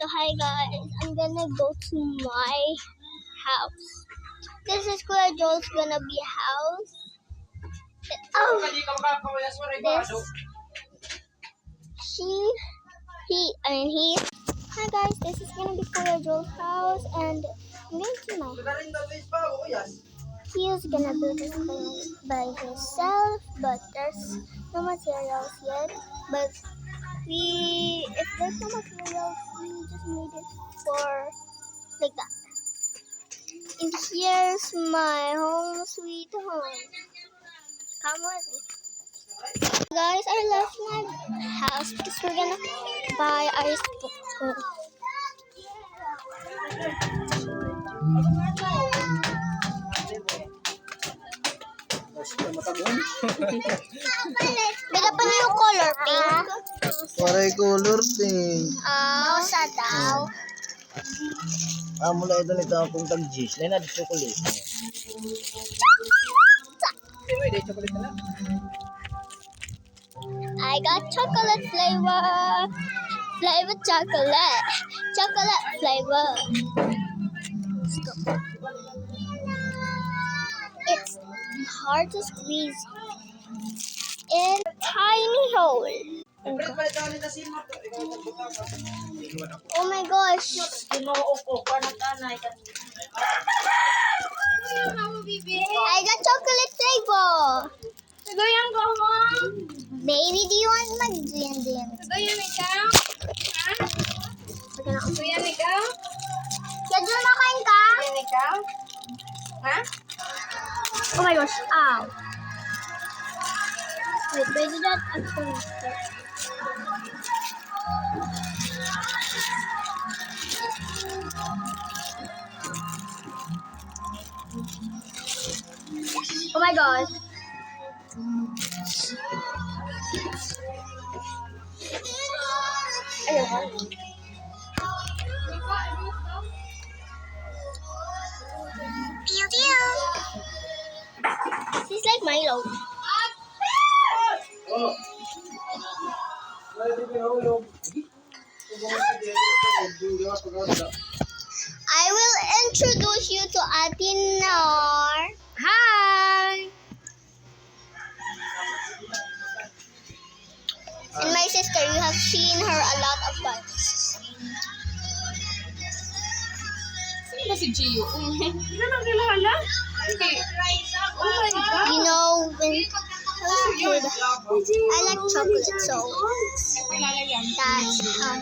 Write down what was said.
So hi guys, I'm gonna go to my house. This is where Joel's gonna be house. Oh, this, he. Hi guys, this is gonna be Kuya Joel's house, and I'm going to my house. He is gonna build this thing by himself, but there's no materials yet. But if there's no materials, we just made it for like that. And here's my home sweet home. Come with me. Guys, I left my house because we're gonna buy ice cream. Bigyan pa niyo yung color pink. Paray color pink. Mausa daw. Mula ito nito akong tag-gis. Na na chocolate. I got chocolate flavor. Flavor chocolate. Chocolate flavor. Let's go. It's hard to squeeze in a tiny hole. Oh my gosh. I got chocolate flavor. Baby, do you want mag-din? Kaya dyan makain ka? Oh my gosh, ow. Wait, where did that actually start? Oh my gosh. Pew pew. She's like Milo. I will introduce you to Atinar. Hi. And my sister, you have seen her a lot of times. Sino si Gio? Hindi naman kilala. Okay. Oh my God. You know, when I was a kid, I like chocolate, so Kilala yan. that's how